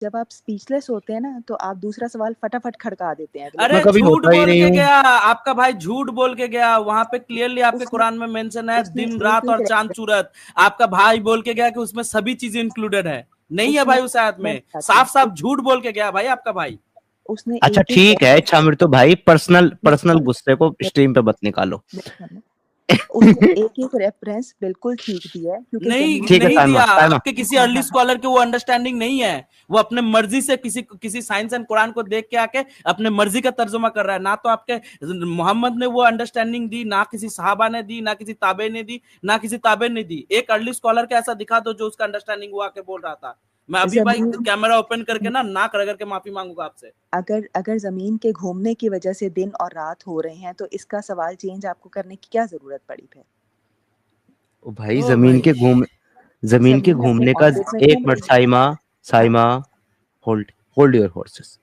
जब आप स्पीचलेस होते हैं ना तो आप दूसरा सवाल फटाफट खड़का देते हैं अगले अरे दिन। कभी झूठ होता ही बोल नहीं के हूँ। गया, आपका भाई झूठ बोल के गया, वहां पे क्लियरली आपके उसने कुरान में मेंशन है उसने दिन एक रात और एक चांद सूरज। आपका भाई बोल के गया कि उसमें सभी चीजें इंक्लूडेड है, नहीं है उसने भाई उस आयत मैं में, बताती साफ साफ हूँ, झूठ बोल के गया भाई आपका भाई। उसने अच्छा एक ठीक है, अच्छा मेरे तो भाई पर्सनल पर्सनल गुस्से को मेरे स्ट्रीम पे मत निकालो। सुनो, उसने एक रेफरेंस बिल्कुल ठीक दिया है क्योंकि नहीं जमीन ठीक है नहीं दिया, टाइम आपके किसी अर्ली स्कॉलर की वो अंडरस्टैंडिंग नहीं है, वो अपने मर्जी से किसी साइंस एंड कुरान को देख के आके अपने मर्जी का तर्जुमा कर रहा है। ना तो आपके मोहम्मद ने वो अंडरस्टैंडिंग दी, ना किसी सहाबा ने दी, ना किसी ताबे ने दी, ना किसी ताबे ने दी। एक अर्ली स्कॉलर के ऐसा दिखा दो जो उसका अंडरस्टैंडिंग हुआ के बोल रहा था। मैं अभी भाई जमीन कैमरा ओपन करके ना नाक रगड़ के माफी मांगूंगा आपसे। अगर अगर जमीन के घूमने की वजह से दिन और रात हो रहे हैं तो इसका सवाल चेंज आपको करने की क्या जरूरत पड़ी फिर? भाई ओ भाई जमीन के जमीन अपने घूमने का, ऑर्बिट में एक घूम मिनट रही है। साइमा, हाँ, Saima hold hold your horses.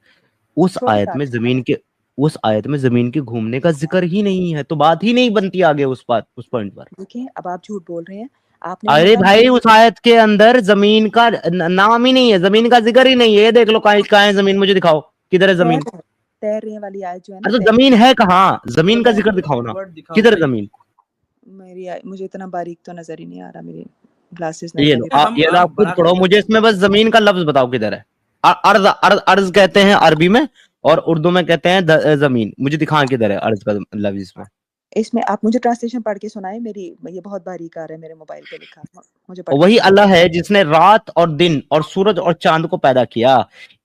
उस छोटी आयत बात में है। जमीन के उस आयत में जमीन के घूमने का जिक्र ही नहीं है, तो बात ही नहीं बनती आगे उस बात उस पॉइंट पर। देखिए अब आप झूठ बोल रहे हैं, आपने अरे मैदान भाई उस आयत के अंदर जमीन का नाम ही नहीं है, जमीन का जिक्र ही नहीं है। ये देख लो कहाँ है जमीन, मुझे दिखाओ किधर है जमीन। तैरने वाली आयत जो है ना, अरे तो जमीन है कहाँ, जमीन का जिक्र दिखाओ ना, वर्ड दिखाओ किधर है भाई। जमीन। मुझे इतना बारीक तो नजर ही नहीं आ रहा, मेरी ग्लासेस ये नजर लो नहीं। हम ये लो, आप खुद बड़ा पढ़ो, क्लियर मुझे है। इसमें बस जमीन का लफ्ज बताओ किधर है। अर्ज अर्ज अर्ज कहते हैं अरबी में, और उर्दू में कहते हैं जमीन। मुझे दिखा किधर है अर्ज का लफ्ज इसमें। इसमें आप मुझे ट्रांसलेशन पढ़ के सुनाए, मेरी ये बहुत बारीक आ रहा है मेरे मोबाइल पे लिखा, मुझे पढ़ और के वही सुनाए। अल्लाह है जिसने रात और दिन और सूरज और चांद को पैदा किया,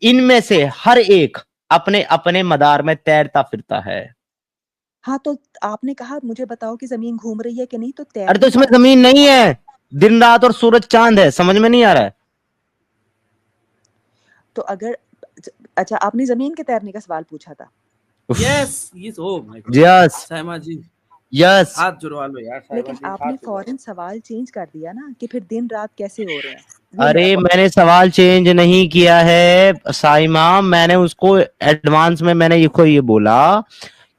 इनमें से हर एक अपने अपने मदार में तैरता फिरता है। हाँ तो आपने कहा मुझे बताओ कि जमीन घूम रही है कि नहीं, तो अरे तो तैरने इसमें वाला। जमीन नहीं है, दिन रात और सूरज चांद है, समझ में नहीं आ रहा है। तो अगर अच्छा, आपने जमीन के तैरने का सवाल पूछा था। Yes oh my God yes Saima ji, yes. हाथ जुड़वा लो यार साइमा लेकिन जी, हाथ आपने जुड़वा फौरन लो। सवाल चेंज कर दिया ना कि फिर दिन रात कैसे हो रहे हैं, वो अरे मेरा मैंने सवाल चेंज नहीं किया है साइमा, मैंने उसको एडवांस में मैंने ये बोला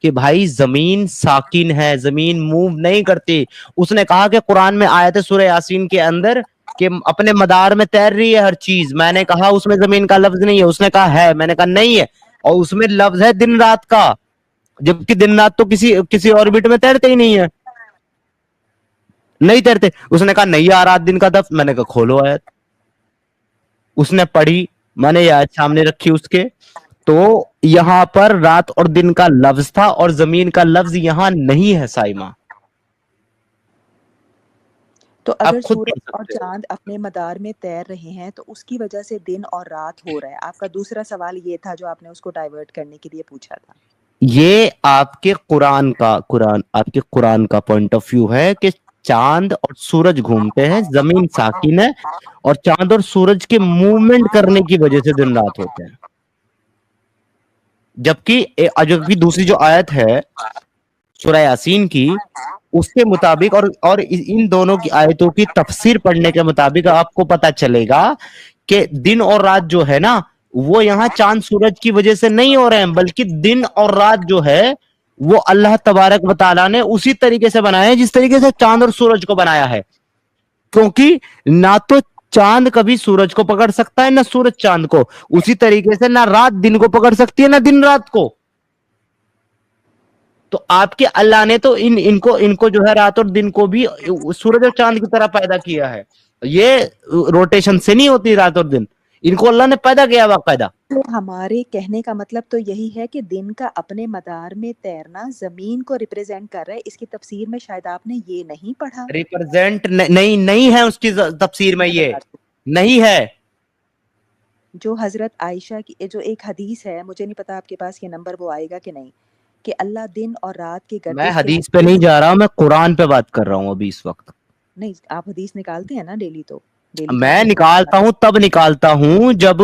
कि भाई जमीन साकिन है, जमीन मूव नहीं करती। उसने कहा कि कुरान में आयत है सूरह यासीन के अंदर कि अपने मदार में तैर रही है हर चीज। मैंने कहा उसमें जमीन का लफ्ज नहीं है, उसने कहा है, मैंने कहा नहीं है। और उसमें लफ्ज है दिन रात का, जबकि दिन रात तो किसी किसी ऑर्बिट में तैरते ही नहीं है, नहीं तैरते। उसने कहा नहीं आ रात दिन का दफ, मैंने कहा खोलो आयत। उसने पढ़ी, मैंने ये आयत सामने रखी उसके, तो यहां पर रात और दिन का लफ्ज था और जमीन का लफ्ज यहां नहीं है साइमा। तो आप अगर खुद सूरज पढ़ और सकते हो। चांद अपने मदार में तैर रहे हैं तो उसकी वजह से दिन और रात हो रहा है। आपका दूसरा सवाल ये था जो आपने उसको डाइवर्ट करने के लिए पूछा था। ये आपके कुरान का पॉइंट ऑफ व्यू है कि चांद और सूरज घूमते हैं, जमीन साकिन है, और चांद और सूरज के मूवमेंट करने की वजह से दिन रात होते हैं। जबकि दूसरी जो आयत है सूरह यासीन की, उसके मुताबिक और इन दोनों की आयतों की तफसीर पढ़ने के मुताबिक आपको पता चलेगा कि दिन और रात जो है ना, वो यहाँ चांद सूरज की वजह से नहीं हो रहे हैं, बल्कि दिन और रात जो है वो अल्लाह तबारक व तआला ने उसी तरीके से बनाया है जिस तरीके से चांद और सूरज को बनाया है। क्योंकि ना तो चांद कभी सूरज को पकड़ सकता है, ना सूरज चांद को। उसी तरीके से ना रात दिन को पकड़ सकती है, ना दिन रात को। तो आपके अल्लाह ने तो इनको इनको जो है रात और दिन को भी सूरज और चांद की तरह पैदा किया है। ये रोटेशन से नहीं होती रात और दिन, इनको अल्लाह ने पैदा किया बाकायदा। तो हमारे कहने का मतलब तो यही है कि दिन का अपने मदार में तैरना जमीन को रिप्रेजेंट कर रहा है। इसकी तफसीर में शायद आपने ये नहीं पढ़ा। रिप्रेजेंट नहीं नहीं है उसकी तफसीर में, मैं ये बताती नहीं है। हूँ। जो हजरत आयशा की जो एक हदीस है, मुझे नहीं पता आपके पास ये नंबर वो आएगा कि नहीं, कि अल्लाह दिन और रात की मैं गर्दिश के हदीस पे नहीं जा रहा, मैं कुरान पे बात कर रहा हूं अभी इस वक्त। नहीं, आप हदीस निकालते हैं ना डेली, तो डेली तो मैं आप निकालता हूं, तब निकालता हूं जब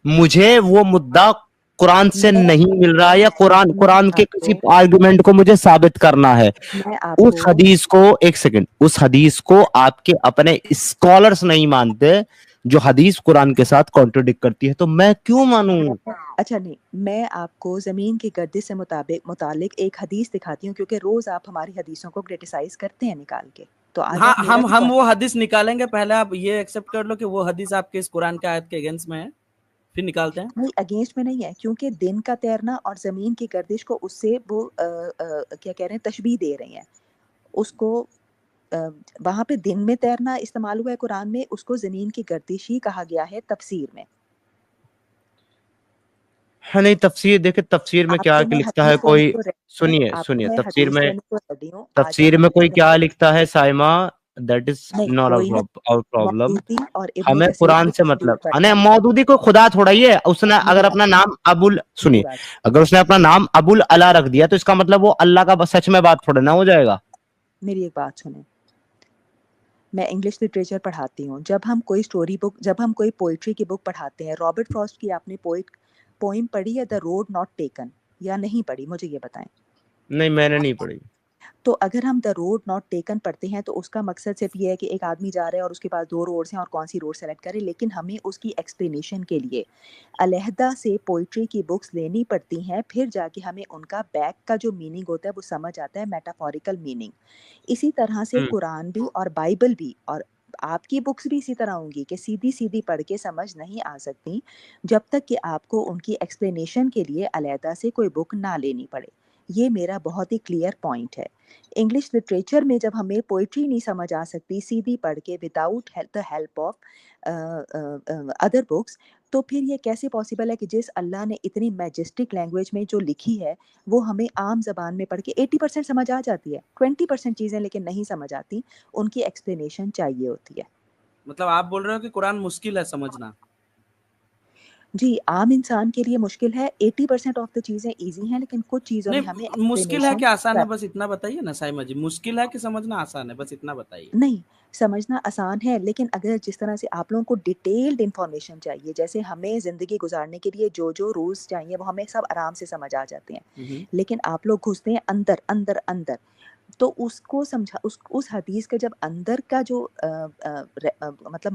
मुझे वो मुद्दा कुरान से मैं नहीं मिल रहा, या कुरान मैं कुरान के आपको किसी आर्गुमेंट को मुझे साबित करना है। मैं उस आपको हदीस को, एक सेकंड, उस हदीस को आपके अपने स्कॉलर्स नहीं मानते, जो हदीस कुरान के साथ कॉन्ट्रोडिक्ट करती है, तो मैं क्यों मानूं। अच्छा नहीं, मैं आपको जमीन की गर्दिश से मुतालिक एक हदीस दिखाती हूँ, क्योंकि रोज आप हमारी हदीसों को क्रिटिसाइज करते हैं निकाल के, तो आज हाँ आप मेरा हम वो हदीस निकालेंगे, पहले आप ये एक्सेप्ट कर लो कि वो हदीस आपके इस कुरान के आयत के अगेंस्ट में है। फिर निकालते हैं। नहीं, अगेंस्ट में नहीं है, क्योंकि दिन का तैरना और जमीन की गर्दिश को उससे वो क्या कह रहे हैं, तशबीह दे रहे हैं उसको। वहां पे दिन में तैरना इस्तेमाल हुआ है कुरान में, उसको जमीन की गर्दिश ही कहा गया है तफसीर में। हाँ नहीं, तफसीर देखे, तफसीर में क्या आपको मैं लिखता है हदीस देने कोई, को रेडी हूँ, सुनिए आपको सुनिए, मैं तफसीर हदीस में, देने को रेडी हूँ, आज तफसीर आप में कोई मुझे क्या लिखता है साइमा, दैट इज नहीं नॉट कोई नहीं, आवर प्रॉब्लम। मौदूदी और इब्ने हमें कसीर कुरान की से तफसीर मतलब, पढ़ना अने है। मौदूदी को खुदा थोड़ा ही है, उसने मेरी अगर बात अपना नाम अबुल, मेरी सुनिए, बात अगर उसने अपना नाम अबुल अला रख दिया तो इसका मतलब वो अल्लाह का सच में बात थोड़ा ना हो जाएगा। मेरी एक बात सुने, मैं इंग्लिश लिटरेचर पढ़ाती हूँ, जब हम कोई स्टोरी बुक, जब हम कोई पोइट्री की बुक पढ़ाते हैं, रॉबर्ट फ्रॉस्ट की आपने पोइम पढ़ी है, द रोड नॉट टेकन, या नहीं पढ़ी, मुझे ये बताएं। नहीं मैंने नहीं पढ़ी। तो अगर हम द रोड नॉट टेकन पढ़ते हैं तो उसका मकसद सिर्फ ये है कि एक आदमी जा रहा है और उसके पास दो रोड्स हैं और कौन सी रोड सेलेक्ट करे, लेकिन हमें उसकी एक्सप्लेनेशन के लिए अलहदा से पोइट्री की बुक्स लेनी पड़ती हैं, फिर जाके हमें उनका बैक का जो मीनिंग होता है वो समझ आता है, मेटाफोरिकल मीनिंग। इसी तरह से कुरान भी और बाइबल भी और आपकी बुक्स भी इसी तरह होंगी कि सीधी सीधी पढ़ के समझ नहीं आ सकती जब तक कि आपको उनकी एक्सप्लेनेशन के लिए अलहदा से कोई बुक ना लेनी पड़े। ये मेरा बहुत ही क्लियर पॉइंट है। इंग्लिश लिटरेचर में जब हमें पोइट्री नहीं समझ आ सकती सीधी पढ़ के without the help of other books, तो फिर ये कैसे पॉसिबल है कि जिस अल्लाह ने इतनी मैजेस्टिक लैंग्वेज में जो लिखी है वो हमें आम जबान में पढ़ के 80% समझ आ जाती है, 20% चीजें लेकिन नहीं समझ आती, उनकी एक्सप्लेनेशन चाहिए होती है। मतलब आप बोल रहे हो कि कुरान मुश्किल है समझना? जी, आम इंसान के लिए मुश्किल है, 80% ऑफ द चीजें इजी हैं, लेकिन कुछ चीजों में हमें नहीं, मुश्किल है कि एक्सप्लेनेशन आसान है, बस इतना बताइए ना साइमा जी, मुश्किल है कि समझना आसान है, बस इतना बताइए। नहीं, समझना आसान है, लेकिन अगर जिस तरह से आप लोगों को डिटेल्ड इन्फॉर्मेशन चाहिए, जैसे हमें ज़िंदगी गुज़ारने के लिए जो-जो रूल्स चाहिए, वो हमें सब आराम से समझ आ जाते हैं। लेकिन आप लोग घुसते हैं अंदर, अंदर, अंदर, तो उसको समझा उस हदीस का जब अंदर का जो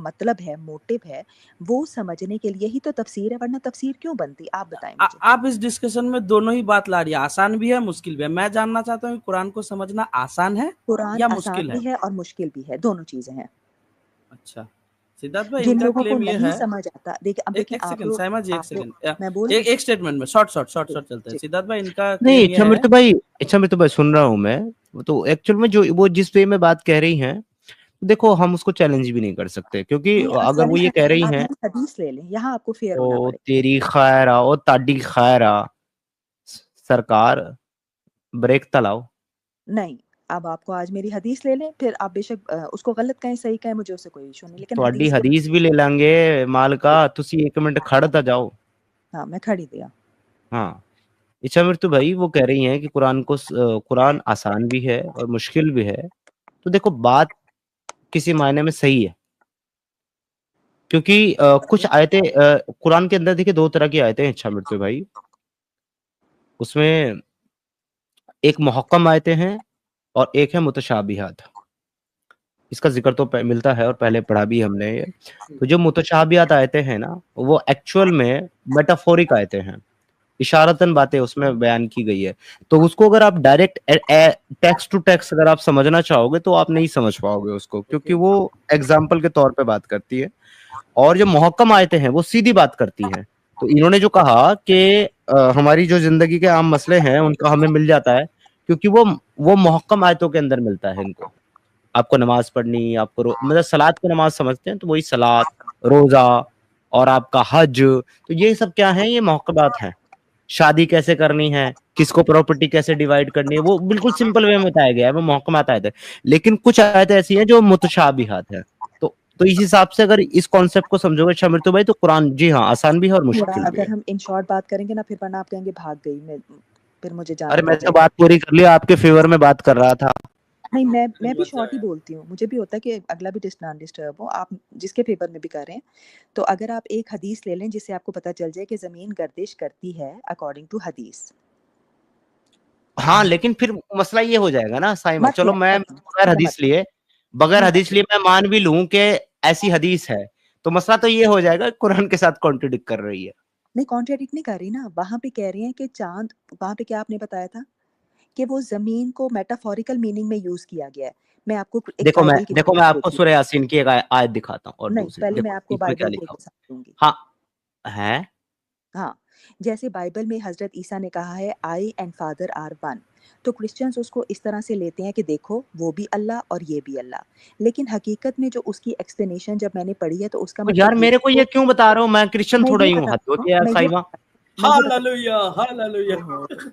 मतलब है, मोटिव है, वो समझने के लिए ही तो तफ़सीर है, वरना तफ़सीर क्यों बनती? आप बताएँ मुझे। आप इस डिस्कशन में दोनों ही बात ला रही है, आसान भी है, मुश्किल भी है। मैं जानना चाहता हूँ कि कुरान को समझना आसान है कुरान या आसान मुश्किल भी है? है और मुश्किल भी है, दोनों चीज़ें हैं। अच्छा, सिद्धार्थ भाई जिन इनका लोगों को क्लेम ये नहीं है, समझ आता, देखिए अब एक देखिए एक सेकंड साइमा जी, एक आप लोग, सेकंड, मैं बोलूँ? एक स्टेटमेंट में शॉर्ट जी, चलते हैं। जी। सिद्धार्थ भाई इनका नहीं, क्लेम ये है, अच्छा मृत्यु भाई सुन रहा हूँ मैं। तो एक्चुअल में जो वो जिस वे में बात कह रही हैं, देखो हम उसको चैलेंज भी नहीं कर सकते, क्योंकि नहीं, अगर वो ये कह रही आप हैं, मेरी हदीस ले लें, यहाँ आपको फेयर ओ होना पड़े। तेरी खैर आ, ओ ताडी खैर आ, सरकार ब्रेक तलाओ। नहीं, अब आपको आज मेरी हदीस ले लें, फिर आप बेशक उसको गलत कहें, सही कहें, मुझे उससे कोई इश्यू नहीं, लेकिन ਤੁਹਾਡੀ हदीस ले हदीस भी ले लेंगे मालका, ਤੁਸੀਂ 1 मिनट खड़ तो जाओ। हाँ, मैं खड़ी दिया। हाँ, इच्छा मृत्यु भाई वो कह रही हैं कि कुरान आसान भी है और मुश्किल भी है। तो देखो बात किसी मायने में सही है, क्योंकि कुछ आयतें कुरान के अंदर देखिए 2 तरह की आयतें हैं इच्छा मृत्यु भाई। उसमें एक मुहक्कम आयतें हैं और एक है मुतशाबिहात। इसका ज़िक्र तो मिलता है और पहले पढ़ा भी हमने ये। तो जो मुतशाबिहात आयतें हैं ना, वो एक्चुअल में मेटाफोरिक आयतें हैं। इशारतन बातें उसमें बयान की गई है। तो उसको अगर आप डायरेक्ट टेक्स्ट टू टेक्स्ट अगर आप समझना चाहोगे तो आप नहीं समझ पाओगे उसको, क्योंकि वो एग्जाम्पल के तौर पे बात करती है। और जो मुहक्कम आयतें हैं वो सीधी बात करती हैं। तो इन्होंने जो कहा कि हमारी जो जिंदगी के आम मसले हैं उनका हमें मिल जाता है, क्योंकि वो मुहक्कम आयतों के अंदर मिलता है इनको। आपको नमाज पढ़नी, आपको मतलब सलात को नमाज समझते हैं तो वही सलात, रोजा और आपका हज, तो ये सब क्या है, ये मुहक्कमात हैं। शादी कैसे करनी है, किसको प्रॉपर्टी कैसे डिवाइड करनी है, वो बिल्कुल सिंपल वे में बताया गया है, वो मुहक्कमात आयत है। लेकिन कुछ आयतें ऐसी हैं जो मुतशाबिहात है। तो इस हिसाब से अगर इस कॉन्सेप्ट को समझोगे शमिर भाई, तो कुरान जी हाँ आसान भी है और थोड़ा मुश्किल भी है। अगर हम इन शॉर्ट बात करेंगे ना, फिर वरना आप कहेंगे भाग गई, मैं फिर मुझे जाना अरे पड़ मैं तो जाएगा। बात पूरी कर लिया, आपके फेवर में बात कर रहा था। नहीं, मैं भी शॉर्ट ही बोलती हूँ, मुझे भी होता है कि अगला भी डिस्टर्ब हो, आप जिसके फेवर में भी कर रहे हैं। तो अगर आप एक हदीस ले लें जिससे आपको पता चल जाए कि ज़मीन गर्दिश करती है अकॉर्डिंग टू हदीस। हाँ, लेकिन फिर मसला ये हो जाएगा ना साइमा, मत चलो लें, मैं मत लें, बगैर ठीक है, मत हदीस लें। लिए बगैर नहीं, हदीस मत लें। लिए मैं मान भी लूं कि ऐसी हदीस है, तो मसला तो ये हो जाएगा कुरान के साथ कॉन्ट्रडिक्ट कर रही है। नहीं, कॉन्ट्रडिक्ट नहीं कर रही ना, वहाँ पे कह रही हैं कि चाँद, वहाँ पे क्या आपने बताया था कि वो ज़मीन को मेटाफोरिकल मीनिंग में यूज़ किया गया है। मैं आपको एक बाइबल की देखो मैं हदीस आपको देती सूरह यासीन की एक आयत दिखाता हूँ और हूँ। नहीं, दूसरी पहले मैं देखो आपको इसमें क्या बाइबल की एक लिखा हुआ। मिसाल दूँगी। हाँ, है। हाँ, जैसे बाइबल में हजरत ईसा ने कहा है आई एंड फादर आर वन, तो क्रिश्चियंस उसको इस तरह से लेते हैं कि देखो वो भी अल्लाह और ये भी अल्लाह। लेकिन हकीकत में जो उसकी एक्सप्लेनेशन जब मैंने पढ़ी है तो उसका तो यार मतलब ये मेरे को ये तो क्यों बता रहे हो, मैं क्रिश्चियन मैं थोड़ा ये ही हूँ, बता हद रही हूँ होती है यार साहिबा। मैं ये बता हालेलुया हालेलुया। ओहो,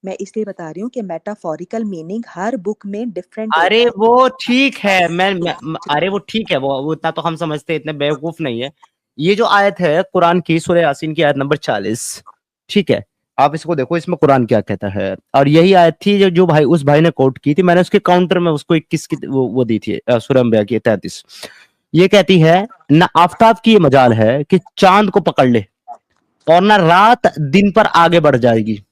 मैं इसलिए बता रही हूँ कि मेटाफोरिकल मीनिंग हर बुक में डिफरेंट अरे होता है। वो ठीक है, ठीक अरे वो ठीक है, वो इतना तो हम समझते हैं, इतने बेवकूफ नहीं है। ये जो आयत है कुरान की सूरह यासीन की आयत नंबर 40, ठीक है, आप इसको देखो, इसमें कुरान क्या कहता है। और यही आयत थी जो भाई उस भाई ने कोट की थी, मैंने उसके काउंटर में उसको 21 की वो दी थी, सूरह अंबिया की 33। ये कहती है, ना आफताब की ये मजाल है कि चांद को पकड़ ले, और ना रात दिन पर आगे बढ़ जाएगी।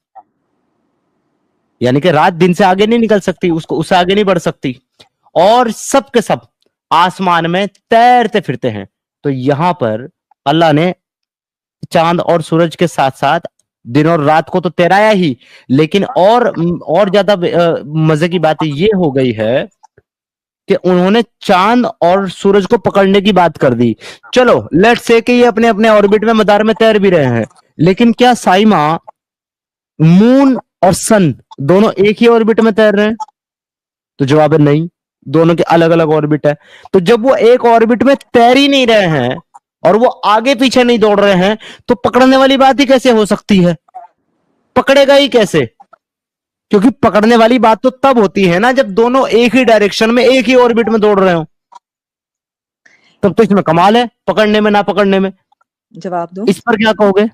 यानी कि रात दिन से आगे नहीं निकल सकती, उसको उससे आगे नहीं बढ़ सकती, और सब के सब आसमान में तैरते फिरते हैं। तो यहां पर अल्लाह ने चांद और सूरज के साथ साथ दिन और रात को तो तैराया ही, लेकिन और ज्यादा मजे की बात ये हो गई है कि उन्होंने चांद और सूरज को पकड़ने की बात कर दी। चलो लेट्स से कि ये अपने अपने ऑर्बिट में मदार में तैर भी रहे हैं, लेकिन क्या साइमा मून और सन दोनों एक ही ऑर्बिट में तैर रहे हैं? तो जवाब है नहीं, दोनों के अलग अलग ऑर्बिट है। तो जब वो एक ऑर्बिट में तैर ही नहीं रहे हैं और वो आगे पीछे नहीं दौड़ रहे हैं, तो पकड़ने वाली बात ही कैसे हो सकती है? पकड़ेगा ही कैसे? क्योंकि पकड़ने वाली बात तो तब होती है ना जब दोनों एक ही डायरेक्शन में एक ही ऑर्बिट में दौड़ रहे हो, तब तो इसमें कमाल है पकड़ने में ना पकड़ने में। जवाब दूं? इस पर क्या कहोगे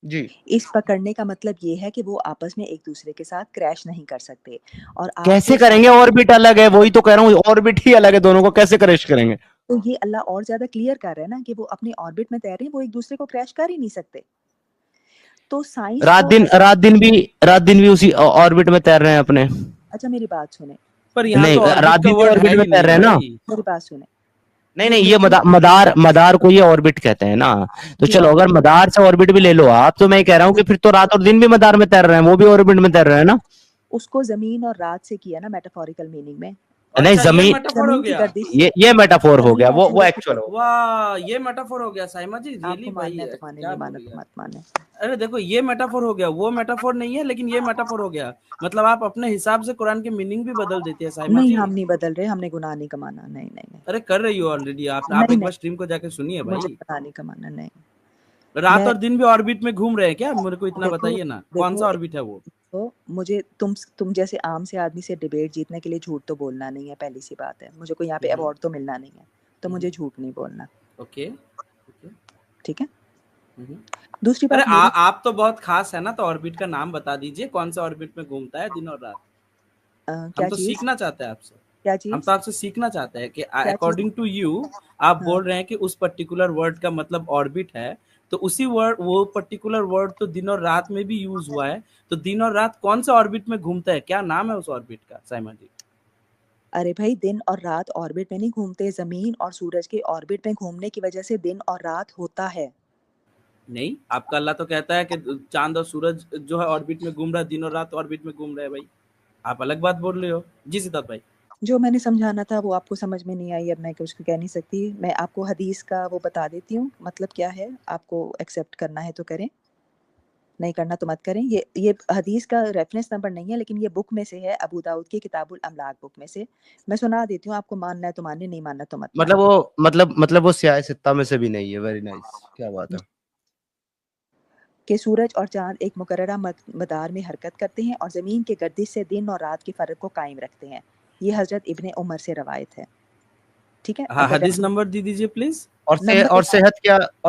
जी? इस पकड़ने का मतलब ये है कि वो आपस में एक दूसरे के साथ क्रैश नहीं कर सकते। और आप कैसे जो करेंगे, ऑर्बिट अलग है, वही तो कह रहा हूं, ऑर्बिट ही अलग है, दोनों को कैसे क्रैश करेंगे? तो ये अल्लाह और ज्यादा क्लियर कर रहा है ना कि वो अपने ऑर्बिट में तैर रहे हैं, वो एक दूसरे को क्रैश कर ही नहीं सकते। तो साइंस रात को दिन रात दिन भी रात दिन भी उसी ऑर्बिट में तैर रहे हैं अपने। अच्छा मेरी बात सुने, पर यहाँ नहीं, तो ऑर्बिट रात का दिन भी वर्ड ऑर्बिट है में ही तैर नहीं रहे हैं ना। भाई। मेरी बात सुने। नहीं ये नहीं, ये बिल्कुल मदार को ये ऑर्बिट कहते हैं ना। तो ये चलो अगर ऑर्बिट मदार से ऑर्बिट भी ले लो आप, तो मैं कह रहा हूँ कि फिर तो रात और दिन भी मदार में तैर रहे हैं, वो भी ऑर्बिट में तैर रहे हैं ना। उसको जमीन और रात से किया ना मेटाफोरिकल मीनिंग में। नहीं, अच्छा ये जमीन, मेटाफोर हो जमीन की गया। गर्दिश ये मेटाफोर हो जमीन गया, और वो सूरज की एक्चुअल हो गया। वाह ये मेटाफोर हो गया साइमा जी, रियली आपको भाई मानना है तो माने, क्या नहीं बोल मानना रही तो है। मत माने। अरे देखो ये मेटाफोर हो गया, वो मेटाफोर नहीं है, लेकिन ये मेटाफोर हो गया। मतलब आप अपने हिसाब से कुरान के मीनिंग भी बदल देती है साइमा नहीं जी। हम नहीं बदल रहे, हमने गुनाह नहीं कमाना, नहीं नहीं नहीं अरे कर रही हो ऑलरेडी आप नहीं एक नहीं, बार स्ट्रीम को जाके सुनिए मुझे भाई। गुनाह नहीं कमाना, नहीं। रात मैं और दिन भी ऑर्बिट में घूम रहे हैं क्या, मेरे को इतना देखो बताइए ना, कौन देखो सा ऑर्बिट है वो? तो मुझे तुम जैसे आम से आदमी से डिबेट जीतने के लिए झूठ तो बोलना नहीं है, पहली सी बात है। मुझे कोई यहाँ पे अवार्ड तो मिलना नहीं है, तो मुझे झूठ नहीं बोलना, ओके। ठीक है। दूसरी अरे बात मेरी आप तो बहुत खास है ना, तो ऑर्बिट का नाम बता दीजिए, कौन सा ऑर्बिट में घूमता है दिन और रात। हम क्या तो चीज सीखना चाहते हैं आपसे। क्या हम चीज तो आपसे सीखना चाहते हैं कि क्या चीज अकॉर्डिंग टू यू आप हाँ, बोल रहे हैं कि उस पर्टिकुलर वर्ड का मतलब ऑर्बिट है, तो उसी वर्ड वो पर्टिकुलर वर्ड तो दिन और रात में भी यूज हुआ है। तो दिन और रात कौन सा ऑर्बिट में घूमता है, क्या नाम है उस ऑर्बिट का साइमा जी? अरे भाई दिन और रात ऑर्बिट में नहीं घूमते, जमीन और सूरज के ऑर्बिट में घूमने की वजह से दिन और रात होता है। नहीं, आपका अल्लाह तो कहता है कि चांद और सूरज जो है ऑर्बिट में घूम रहा है, दिन और रात ऑर्बिट में घूम रहे हैं भाई। आप अलग बात बोल रहे हो जी सिद्धार्थ भाई। जो मैंने समझाना था वो आपको समझ में नहीं आई, अब मैं कुछ कह नहीं सकती। मैं आपको हदीस का वो बता देती हूँ, मतलब क्या है, आपको एक्सेप्ट करना है तो करें, नहीं करना तो मत करें। ये हदीस का रेफरेंस नंबर नहीं है, लेकिन ये बुक में से है, अबू दाऊद की किताबुल अमलाक बुक में से। मैं सुना देती हूँ, आपको मानना है तो माने, नहीं मानना तो मत मतलब माने। वो वो स्याह सित्ता में से भी नहीं है। वेरी नाइस, क्या बात है। कि सूरज और चांद एक मुकर्ररा मदार में हरकत करते हैं और ज़मीन के गर्दिश से दिन और रात के फ़र्क को कायम रखते हैं। ये हज़रत इब्ने उमर से रवायत है, ठीक है। हाँ अगर हदीस नंबर दे दीजिए प्लीज। नंबर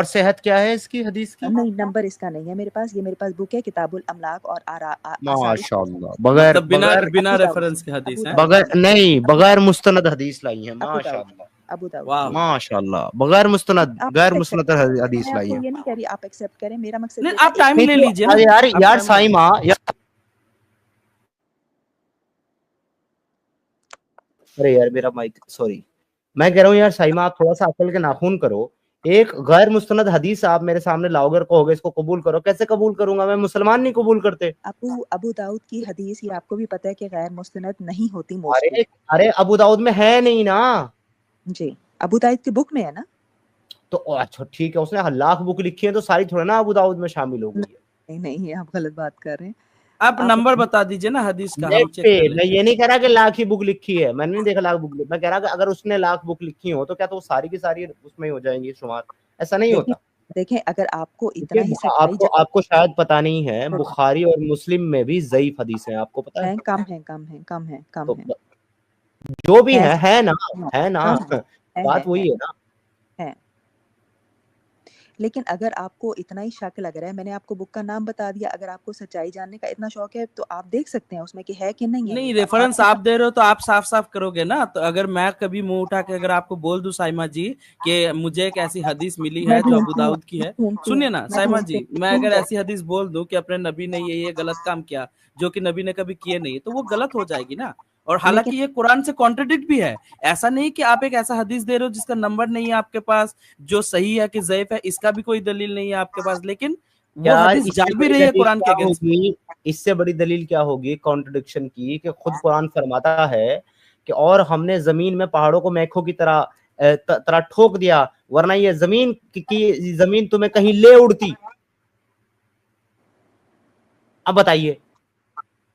सेहत क्या है इसकी हदीस की? नहीं, नंबर इसका नहीं है मेरे पास। ये मेरे पास बुक है किताबुल अमलाक और आसारिस माशाल्लाह, बगैर मतलब बिना बगैर बिना अबू दाऊद रेफरेंस के हदीस अबू है। दाऊद बगैर नहीं, अबू बगैर मुस्तनद हदीस लाई है। अबू दाऊद माशाल्लाह, अबू दाऊद वाह। की है। माशाल्लाह, बगैर मुस्तनद, आप गैर एक्सेप्ट, मुस्तनद हदीस मैं लाई आपको है। ये नहीं कह रही आप एक्सेप्ट करें, मेरा मकसद नहीं ये था आप टाइम नहीं ले तो लीजिए ना। अरे यार आप यार टाइम ले लीजिए। साइमा अरे यार मेरा माइक, सॉरी। मैं कह रहा हूँ यार साइमा, आप थोड़ा सा अकल के नाखून करो। एक गैर मुस्तनद हदीस आप मेरे सामने लाओगे और कहोगे इसको कबूल करो, कैसे कबूल करूंगा? मैं मुसलमान नहीं कबूल करते। अबू दाऊद की हदीस, ये आपको भी पता है कि गैर मुस्तनद नहीं होती मोस्टली। अरे अरे अबू दाऊद में है नहीं ना। जी, अबू दाऊद की बुक में है ना। तो अच्छा ठीक है, उसने लाख बुक लिखी है तो सारी थोड़ा ना अबू दाऊद में शामिल हो गई है। नहीं नहीं, आप गलत बात कर रहे हैं। आप आप नंबर बता दीजिए ना हदीस का, हम नेट चेक पे, कर मैं लेते ये हैं। नहीं कह रहा कि लाख ही बुक लिखी है, मैंने नहीं देखा लाख बुक, मैं कह रहा कि अगर उसने लाख बुक लिखी हो तो क्या तो वो सारी की सारी उसमें ही हो जाएंगी शुमार, ऐसा नहीं देखें होता। देखें, अगर आपको इतना क्योंकि ही सच्चाई आपको आपको शायद पता नहीं है, बुखारी और मुस्लिम में भी ज़ईफ हदीस है, आपको पता है? है, कम है, कम है, कम है, कम तो है, जो भी है, है ना, है ना, कम है, बात वही है ना। है। लेकिन अगर आपको इतना ही शक लग रहा है, मैंने आपको बुक का नाम बता दिया, अगर आपको सच्चाई जानने का इतना शौक है तो आप देख सकते हैं उसमें कि है कि नहीं है। नहीं, आप रेफरेंस आप दे रहे हो तो आप साफ साफ करोगे ना। तो अगर मैं कभी मुंह उठा के अगर आपको बोल दूं साइमा जी कि मुझे एक ऐसी हदीस मिली मैं है जो अबू ढूंढती हूँ, दाऊद की मैं है, ढूंढती हूँ, सुनिए ना मैं साइमा ढूंढती जी, हूँ, मैं मिल अगर जाए। ऐसी हदीस बोल दूं कि अपने नबी ने ये गलत काम किया जो कि नबी ने कभी किए नहीं, तो वो गलत हो जाएगी ना। और लेकिन हालांकि ये कुरान से कॉन्ट्रडिक्ट भी है। ऐसा नहीं कि आप एक ऐसा हदीस दे रहे हो जिसका नंबर नहीं है आपके पास, जो सही है कि ज़ईफ है, इसका भी कोई दलील नहीं है आपके पास, लेकिन वो यार हदीस इससे जा भी बड़ी रही है दलील कुरान के क्या अगेंस्ट में। होगी, इससे बड़ी दलील क्या होगी कॉन्ट्रडिक्शन की, कि खुद कुरान फरमाता है कि और हमने जमीन में पहाड़ों को मेखों की तरह तरह ठोक दिया, वरना ये जमीन की जमीन तुम्हें कहीं ले उड़ती। अब बताइए,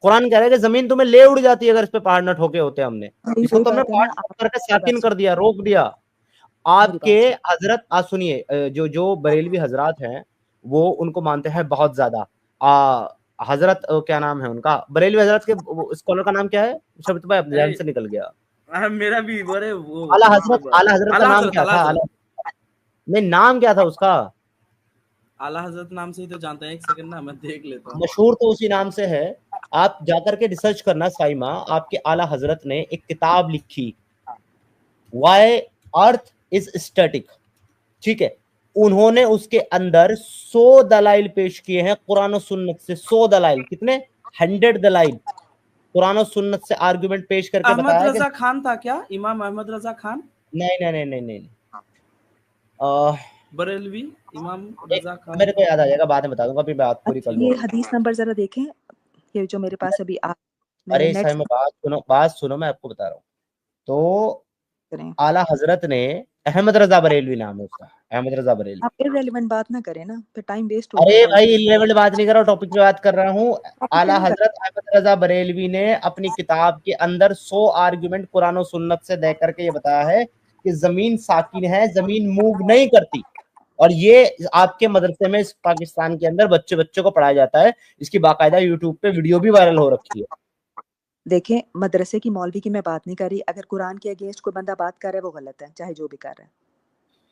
कुरान कह रहा है कि जमीन तुम्हें ले उड़ जाती है अगर इस पे पहाड़ न ठोके होते हमने, वही इसको वही तो हमने बात है पहाड़ ना। ठोक आप करके मेरी बात साकिन कर सुनिए, दिया, रोक दिया। मेरी आपके बात सुनिए। हजरत सुनिए, जो जो बरेलवी हजरात हैं वो उनको मानते हैं बहुत ज्यादा। हजरत क्या नाम है उनका, बरेलवी हजरत के स्कॉलर का नाम क्या है, शब्द भाई अपने ध्यान से निकल गया। मेरा भी बड़े वो आला हजरत, मतलब आला हजरत का आला नाम हजरत, क्या आला था, हजरत। आला नहीं नाम क्या था उसका, आला हजरत नाम से ही तो जानते हैं। एक सेकंड ना, मैं देख लेता हूँ। मशहूर तो उसी नाम से है। आप जाकर के रिसर्च करना साइमा, आपके आला हजरत ने एक किताब लिखी, वाई अर्थ इज स्टैटिक, ठीक है। उन्होंने उसके अंदर 100 दलाइल पेश किए हैं कुरान और सुन्नत से, 100 दलाइल, कितने, 100 दलाइल कुरान और सुन्नत से आर्गुमेंट पेश करके अहमद बताया कि रजा खान था क्या, इमाम अहमद रजा खान? नहीं नहीं नहीं नहीं नहीं, अह, बरेलवी इमाम एक रजा खान। मेरे को याद आ जाएगा, बाद में बता दूंगा, अभी बात पूरी कर अच्छा, लूँ ये अपनी। हदीस नंबर जरा देखें, ये जो मेरे पास अभी आप मैंने अरे नेट साहब से मैं बात सुनो, मैं आपको बता रहा हूँ। तो करें। आला हजरत ने, अहमद रजा बरेलवी नाम है उसका, अहमद रजा बरेलवी। आप इररिलेवेंट बात ना करें ना, फिर टाइम वेस्ट होगा अरे फालतू। भाई लेवल बात नहीं कर रहा हूँ, टॉपिक पे बात कर रहा हूँ। टॉपिक पे आला नहीं कर। हजरत अहमद रजा बरेलवी ने अपनी किताब के अंदर 100 आर्गुमेंट कुरान और सुन्नत से दे करके ये बताया है कि जमीन साकिन है, जमीन मूव नहीं करती। और ये आपके मदरसे में इस पाकिस्तान के अंदर बच्चे बच्चों को पढ़ाया जाता है, इसकी बाकायदा यूट्यूब पे वीडियो भी वायरल हो रखी है। देखें, मदरसे की मौलवी की मैं बात नहीं कर रही। अगर कुरान के अगेंस्ट कोई बंदा बात कर रहा है वो गलत है, चाहे जो भी कर रहा है।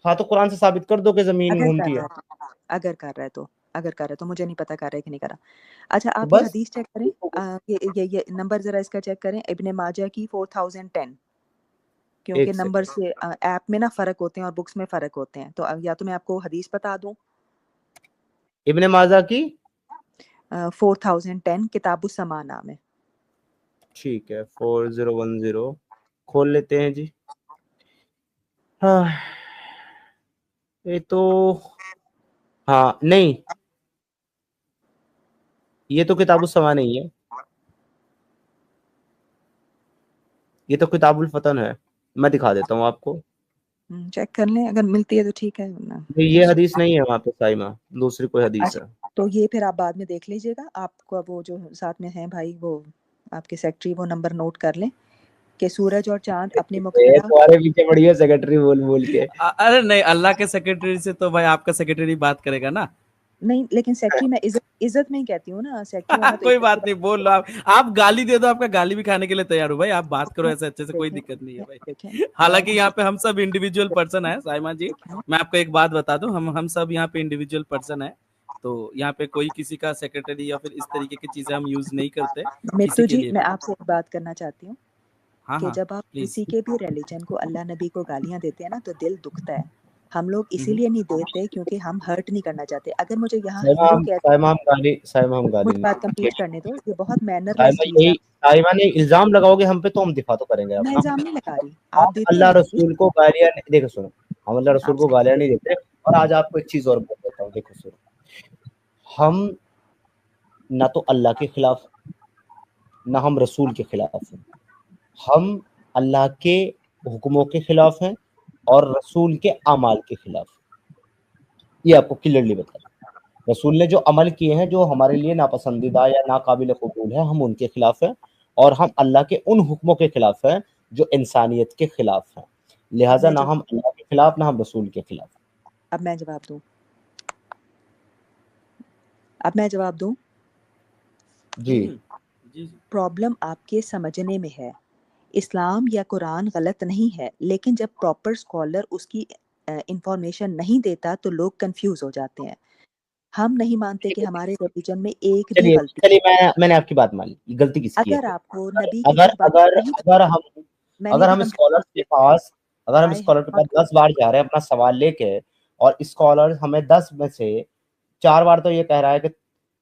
हाँ तो कुरान से साबित कर दो कि जमीन अगर कर घूमती है। रहा है तो, अगर कर रहा है तो, अगर कर रहा है तो, मुझे नहीं पता कर रहा है कि नहीं कर रहा। अच्छा, तो आप ये बस हदीस चेक करें। ये नंबर जरा इसका चेक करें, इब्ने माजा की 4010। क्योंकि एक नंबर सेकंड, से ऐप में ना फर्क होते हैं और बुक्स में फर्क होते हैं, तो या तो मैं आपको हदीस बता दूं। इब्ने माजा की, 4010 किताबुस समा नाम है। ठीक है 4010, खोल लेते हैं जी। हाँ ये तो, हाँ नहीं, ये तो किताबुल समा नहीं है, ये तो किताबुल फतन है। मैं दिखा देता हूँ आपको। चेक कर लें, अगर मिलती है तो ठीक है, वरना ये दूसरी। हदीस नहीं है वहां पे साइमा, दूसरी कोई हदीस है। अच्छा, तो ये फिर आप बाद में देख लीजिएगा। आपको वो जो साथ में है भाई, वो आपके सेक्रेटरी, वो नंबर नोट कर लें कि सूरज और चांद अपनी ये मुक्तदा। तुम्हारे पीछे पड़ी है सेक्रेटरी बोल बोल के। अरे नहीं, अल्लाह के सेक्रेटरी से तो भाई आपका सेक्रेटरी बात करेगा ना। नहीं, लेकिन सेक्रेटरी मैं इज्जत इज्जत में ही कहती हूँ ना, सेक्रेटरी होना तो कोई इज्जत की बात नहीं, बोल लो आप गाली दे दो, आपका गाली भी खाने के लिए तैयार हूँ भाई, आप बात करो बात है। ऐसे अच्छे से, कोई देखें दिक्कत नहीं है भाई। देखें, मैं हालांकि किसी यहाँ पे हम सब इंडिविजुअल पर्सन है साइमा जी। देखें, मैं आपको एक बात बता दूं, हम सब यहाँ पे इंडिविजुअल पर्सन है। तो यहाँ पे कोई किसी का सेक्रेटरी या फिर इस तरीके की चीजें हम यूज नहीं करते किसी मित्तू के जी, लिए मैं भी। आपसे एक बात करना चाहती हूँ हाँ कि हाँ, जब आप प्लीज। किसी के भी रिलीजन को, अल्लाह नबी को गालियां देते हैं ना, तो दिल दुखता है। हम लोग इसीलिए नहीं देते क्योंकि हम हर्ट नहीं करना चाहते। अगर मुझे यहाँ हिंदू कह, साइमा हम गाली मुझे नहीं बात देंगे। कंप्लीट करने दो, ये बहुत मैनरलेस साइमा चीज है। यही, साइमा ने इल्जाम लगाओगे हम पे तो हम दिफा तो करेंगे मैं अपना। इल्जाम नहीं लगा रही, आप हम देते हैं अल्लाह गाली। रसूल को गालियां नहीं, देखो सुनो, हम अल्लाह रसूल को आपसे गालियां नहीं देते। और आज आपको एक चीज और बोल देता हूँ, देखो सुनो, हम ना तो अल्लाह के खिलाफ, ना हम रसूल के खिलाफ हैं, हम अल्लाह के हुक्मों के खिलाफ हैं और रसूल के अमाल के खिलाफ। ये आपको क्लियरली बता दूं। रसूल ने जो अमल किए हैं जो हमारे लिए नापसंदीदा या नाकाबिल कबूल है, हम उनके खिलाफ हैं, और हम अल्लाह के उन हुक्मों के खिलाफ हैं जो इंसानियत के खिलाफ हैं। अब लिहाजा मैं ना जब हम अल्लाह के खिलाफ, ना हम रसूल के खिलाफ। अब मैं जवाब दूं अब मैं जवाब दूं जी जी प्रॉब्लम आपके समझने में है। इस्लाम या कुरान गलत नहीं है, लेकिन जब प्रॉपर स्कॉलर उसकी इंफॉर्मेशन नहीं देता तो लोग कंफ्यूज हो जाते हैं। हम नहीं मानते कि हमारे रिलीजन में एक भी चलिए गलती चलिए, मैंने आपकी बात मान ली, गलती किसकी है अगर फिर? आपको नबी की अगर कुछ बात अगर नहीं, अगर हम मैंने अगर भी हम कंप्लीट स्कॉलर के पास अगर हम आई हैव स्कॉलर के पास नॉट 10 बार जा रहे हैं अपना सवाल लेके, और स्कॉलर हमें 10 में से 4 बार तो ये कह रहा है कि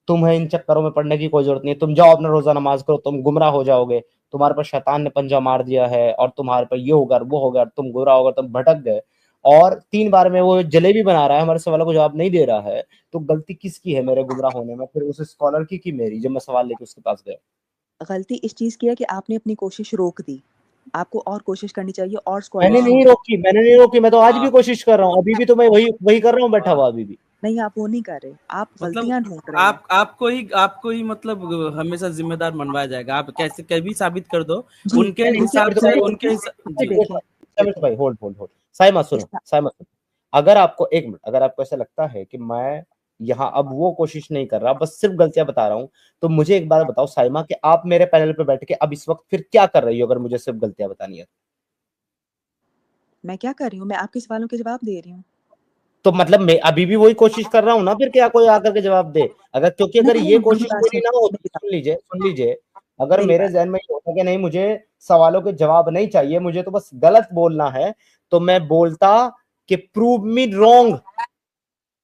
तुम्हें इन चक्करों में पड़ने की कोई जरूरत नहीं है, तुम जाओ अपना रोजा नमाज करो, तुम गुमराह हो जाओगे, तुम्हारे पर शैतान ने पंजा मार दिया है, और तुम्हारे पर ये होगा वो होगा, तुम गुमराह होगा, तुम भटक गए, और 3 बार में वो जलेबी बना रहा है, हमारे सवालों को जवाब नहीं दे रहा है, तो गलती किसकी है मेरे गुमराह होने में? फिर उस स्कॉलर की कि मेरी, जब मैं सवाल लेके उसके पास गया? गलती इस चीज़ की है कि आपने अपनी कोशिश रोक दी। आपको और कोशिश करनी चाहिए और मैंने स्कॉलरशिप नहीं रोकी, मैंने नहीं रोकी, मैं तो आज भी हाँ कोशिश कर रहा हूँ, अभी भी तो मैं वही वही कर रहा हूँ बैठा हुआ अभी भी। नहीं, आप वो नहीं कर रहे, आप मतलब गलतियाँ ढूँढ रहे हैं। आपको ही मतलब हमेशा जिम्मेदार मनवाया जाएगा। आप कैसे कभी साबित कर दो जी, उनके मुझे हिसाब फिर तो से, भाई उनके हिसाब मुझे जी। देखें साइमन भाई, होल्ड होल्ड होल्ड, साइमा सुनो, इस्ला साइमा सुनो, अगर आपको एक मिनट, अगर आपको ऐसा लगता है कि मैं यहाँ अब वो कोशिश नहीं कर रहा, बस सिर्फ गलतियां बता रहा हूँ, तो मुझे एक बात बताओ साइमा, कि आप मेरे पैनल पे बैठ के अब इस वक्त फिर क्या कर रही हो, अगर मुझे सिर्फ गलतियां बतानी है? मैं क्या कर रही हूँ? मैं आपके सवालों के जवाब दे रही हूँ। तो मतलब मैं अभी भी वही कोशिश कर रहा हूँ ना, फिर क्या कोई आकर के जवाब दे? अगर, क्योंकि अगर नहीं, ये नहीं, कोशिश मेरी ना होती, मेरी बात सुन लीजिए, अगर मेरी मेरे बात जहन में ये होता कि नहीं मुझे सवालों के जवाब नहीं चाहिए, मुझे तो बस गलत बोलना है, तो मैं बोलता कि प्रूव मी रॉन्ग,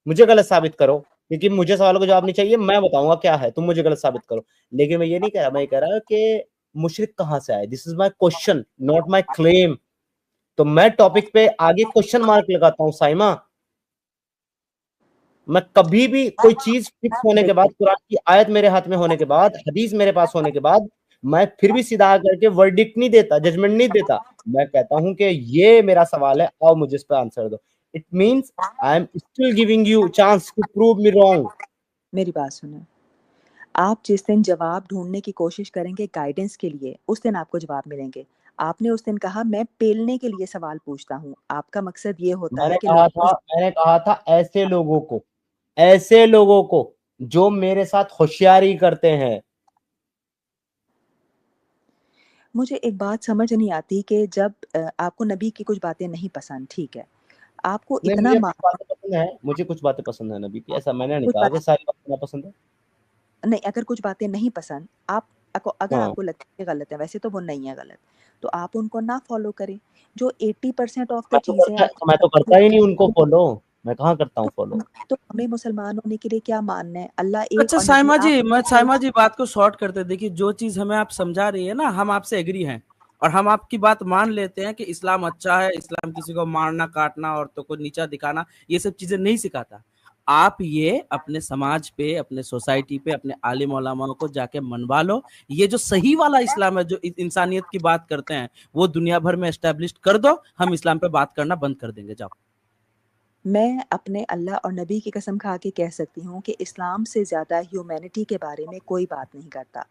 मुझे गलत साबित करो, क्योंकि मुझे सवालों का जवाब नहीं चाहिए, मैं बताऊंगा क्या है, तुम मुझे गलत साबित करो। लेकिन मैं ये नहीं कह रहा, मैं ये कह रहा कि मुशरिक कहां से आए, this is my question not my claim. तो मैं टॉपिक पे आगे क्वेश्चन मार्क लगाता हूँ साइमा। मैं कभी भी कोई चीज फिक्स होने के बाद, देखिए, कुरान की आयत मेरे हाथ में होने के बाद, हदीस मेरे पास होने के बाद, मैं फिर भी सीधा करके वर्डिक्ट नहीं देता, जजमेंट नहीं देता। मैं कहता हूं कि ये मेरा सवाल है, आओ मुझे इस पर आंसर दो। It means I am still giving you chance to prove me wrong. मेरी बात सुनो। आप जिस दिन जवाब ढूँढने की कोशिश करेंगे गाइडेंस के लिए, उस दिन आपको जवाब मिलेंगे। आपने उस दिन कहा मैं पेलने के लिए सवाल पूछता हूँ। आपका मकसद ये होता है कि लोगों को मैंने कहा था ऐसे लोगों को जो मेरे साथ होशियारी करते हैं। मुझे एक बात समझ नहीं आती कि जब आपको नबी की कुछ बातें नहीं पसंद, ठीक है। आपको नहीं, इतना मुझे कुछ मानना बातें पसंद है, मुझे कुछ बातें पसंद है नबी की, ऐसा मैंने नहीं कुछ कहा बात कि सारी बातें ना पसंद है। नहीं, अगर कुछ बातें नहीं पसंद, अगर हाँ, आपको लगता है गलत है, वैसे तो वो नहीं है गलत, तो आप उनको ना फॉलो करें। जो 80% ऑफ द चीज़ें आपको मैं तो पसंद करता ही नहीं नहीं उनको है, फॉलो। मैं कहाँ करता हूँ तो फॉलो? तो हमें मुसलमान होने के लिए क्या मानना है? अल्लाह एक अच्छा और नबी आप साइमा जी बात को शॉर्ट करते, देखिए जो चीज हमें आप समझा रही है ना, हम आपसे एग्री हैं और हम आपकी बात मान लेते हैं कि इस्लाम अच्छा है, इस्लाम किसी को मारना काटना औरतों को नीचा दिखाना ये सब चीजें नहीं सिखाता। आप ये अपने समाज पे, अपने सोसाइटी पे, अपने आलिम उलमाओं को जाके मनवा लो। ये जो सही वाला इस्लाम है, जो इंसानियत की बात करते हैं, वो दुनिया भर में एस्टेब्लिश कर दो, हम इस्लाम पे बात करना बंद कर देंगे। जाओ। मैं अपने अल्लाह और नबी की कसम खा के कह सकती हूँ कि इस्लाम से ज़्यादा ह्यूमैनिटी के बारे में कोई बात नहीं करता।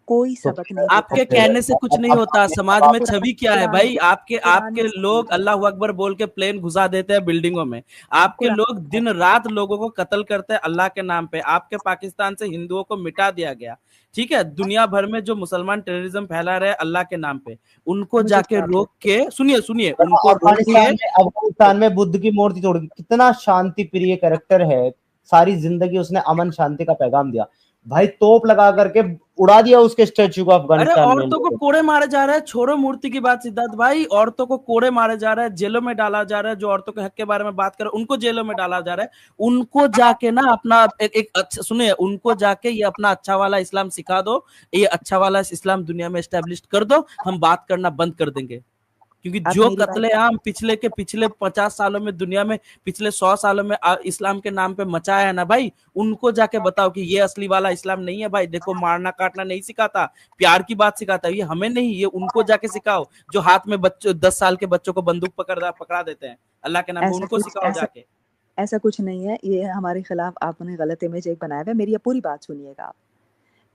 कोई तो सबक नहीं देता आपके कि कहने से कुछ नहीं होता। समाज में कुरान छवि क्या है कुरान भाई? आपके कुरान में आपके लोग अल्लाह अकबर बोल के प्लेन घुसा देते हैं बिल्डिंगों में। आपके कुरान लोग दिन रात लोगों को कत्ल करते हैं अल्लाह के नाम पे। आपके पाकिस्तान से हिंदुओं को मिटा दिया गया। ठीक है, दुनिया भर में जो मुसलमान टेररिज्म फैला रहे हैं अल्लाह के नाम पे, उनको मुझे जाके जवाब दो। रोक के, सुनिए सुनिए, उनको रोक के अफगानिस्तान में बुद्ध की मूर्ति तोड़ दी, कितना शांति प्रिय कैरेक्टर है, सारी जिंदगी उसने अमन शांति का पैगाम दिया, भाई तोप लगा करके उड़ा दिया उसके स्टेचू को अरे अफगानिस्तान में इन औरतों को लोगों कोड़े मारे जा रहे हैं, छोड़ो मूर्ति की बात सिद्धार्थ भाई। औरतों को कोड़े मारे जा रहे हैं, जेलों में डाला जा रहा है। जो औरतों के हक के बारे में बात कर रहे हैं उनको जेलों में डाला जा रहा है। उनको जाके ना अपना एक अच्छा, सुनिए, उनको जाके ये अपना अच्छा वाला इस्लाम सिखा दो। ये अच्छा वाला इस्लाम दुनिया में एस्टेब्लिश कर दो, हम बात करना बंद कर देंगे। क्योंकि अब जो मेरी बात कत्लेआम पिछले 50 सालों में दुनिया में, पिछले 100 सालों में इस्लाम के नाम पे मचाया है ना भाई, उनको जाके बताओ कि ये असली वाला इस्लाम नहीं है भाई। देखो, मारना काटना नहीं सिखाता, प्यार की बात सिखाता है। ये हमें नहीं, ये उनको जाके सिखाओ जो हाथ में बच्चों 10 साल के बच्चों को बंदूक पकड़ा देते हैं अल्लाह के नाम पे, ऐसा उनको कुछ सिखाओ जाके। ऐसा कुछ नहीं है, ये हमारे खिलाफ आपने गलत इमेज एक बनाया हुआ है। मेरी ये पूरी बात सुनिएगा आप।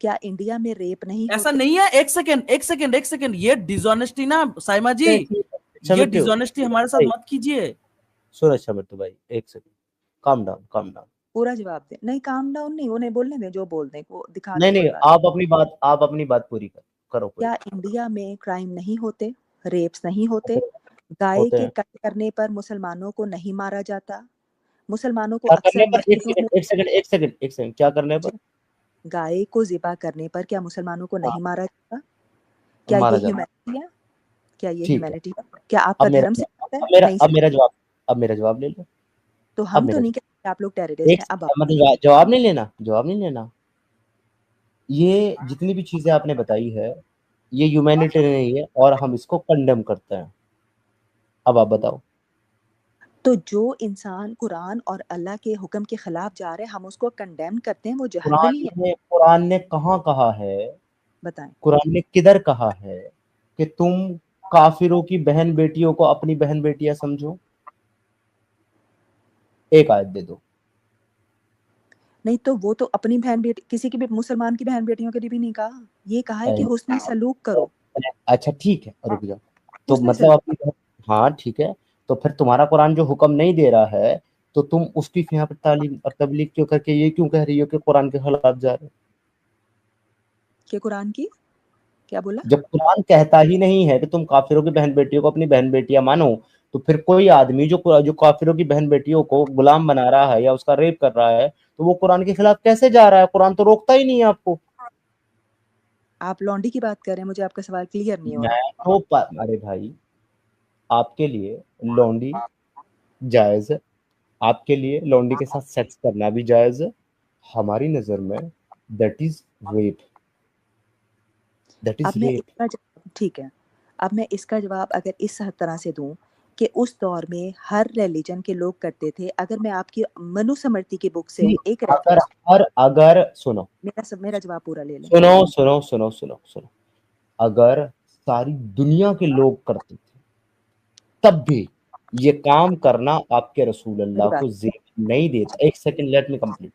क्या इंडिया में रेप नहीं ऐसा होते? नहीं है। एक सेकंड, ये डिसऑनेस्टी ना साइमा जी, अच्छा ये मिट्टू डिसऑनेस्टी हमारे साथ भाई, मत कीजिए। सुनो अच्छा मिट्टू भाई, एक second, calm down calm down. पूरा जवाब दें। नहीं, काम डाउन नहीं, उन्हें बोलने दें, जो बोल दें वो दिखा नहीं दें, नहीं, कोई बात। आप अपनी बात पूरी करो पूरी। क्या इंडिया में क्राइम नहीं होते, रेप्स नहीं होते? होते गाय होते के हैं। कत्ल करने पर मुसलमानों को नहीं मारा जाता? मुसलमानों को क्या अक्सर करने पर? एक मस्जिदों सेकंड में, एक सेकंड एक सेकंड एक सेकंड, क्या करने पर गाय को ज़िबा करने पर क्या मुसलमानों को हाँ, नहीं मारा जाता? क्या ये मारा जाता? ह्यूमैनिटी है? क्या ये ठीक है। ह्यूमैनिटी है? क्या अब आपका मेरा धर्म सिखाता है? अब मेरा नहीं अब मेरा सिखाता। जवाब अब मेरा जवाब ले लो। तो अब हम तो मेरा नहीं जवाब, कहते आप लोग टेररिस्ट एक हैं। अब आप मतलब जवाब नहीं लेना, जवाब नहीं लेना। ये जितनी भी चीजें आपने बताई है, ये ह्यूमैनिटेरियन नहीं है और हम इसको कंडेम करते हैं। अब आप बताओ। तो जो इंसान कुरान और अल्लाह के हुक्म के खिलाफ जा रहे हैं, हम उसको कंडेम करते हैं, वो जहन्नमी है। कुरान ने कहाँ कहा है, बताएं। कुरान ने किधर कहा है कि तुम काफिरों की बहन बेटियों को अपनी बहन बेटियां समझो? एक आयत दे दो। नहीं तो वो तो अपनी बहन बेटी, किसी की भी मुसलमान की बहन बेटियों के लिए भी नहीं कहा। ये कहा है कि हुस्न सलूक करो। अच्छा ठीक है, रुक जाओ। तो हुस्न मतलब सलूक। अपनी, हाँ ठीक है। तो फिर तुम्हारा कुरान जो हुक्म नहीं दे रहा है, तो तुम उसकी यहाँ पर तालीम और तबलीग क्यों करके ये क्यों कह रही हो कि कुरान के खिलाफ जा रहे हो? के कुरान की क्या बोला? जब कुरान कहता ही नहीं है कि तुम काफिरों की बहन बेटियों को अपनी बहन बेटियां मानो, तो फिर कोई आदमी जो जो काफिरों की बहन बेटियों को गुलाम बना रहा है या उसका रेप कर रहा है, तो वो कुरान के खिलाफ कैसे जा रहा है? कुरान तो रोकता ही नहीं है आपको। आप लौंडी की बात कर रहे हैं, मुझे आपका सवाल क्लियर नहीं हो रहा। अरे भाई, आपके लिए लौंडी जायज है, आपके लिए लौंडी के साथ सेक्स करना भी जायज है। हमारी नजर में that is rape, that is अब मैं रेप। इसका जवाब, ठीक है, अब मैं इसका जवाब अगर इस तरह से दूं कि उस दौर में हर रिलीजन के लोग करते थे। अगर मैं आपकी मनुस्मृति की बुक से एक अगर रेफरेंस, अगर सुनो मेरा जवाब पूरा ले लें। सुनो सुनो सुनो सुनो सुनो, अगर सारी दुनिया के लोग करते थे तब भी ये काम करना आपके रसूल मेरी अल्लाह बात, को जेब नहीं देता। एक सेकंड, लेट मी कंप्लीट।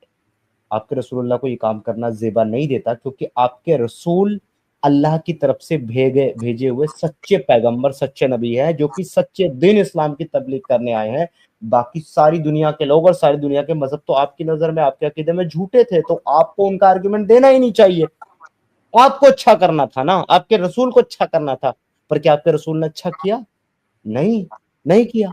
आपके रसूल अल्लाह को ये काम करना जेबा नहीं देता, क्योंकि आपके रसूल अल्लाह की तरफ से भेजे हुए सच्चे पैगंबर, सच्चे नबी हैं, जो कि सच्चे दिन इस्लाम की तबलीग करने आए हैं। बाकी सारी दुनिया के लोग और सारी दुनिया के मजहब तो आपकी नजर में, आपके अकीदे में झूठे थे, तो आपको उनका आर्गुमेंट देना ही नहीं चाहिए। आपको अच्छा करना था ना, आपके रसूल को अच्छा करना था। पर क्या आपके रसूल ने अच्छा किया? नहीं, नहीं किया।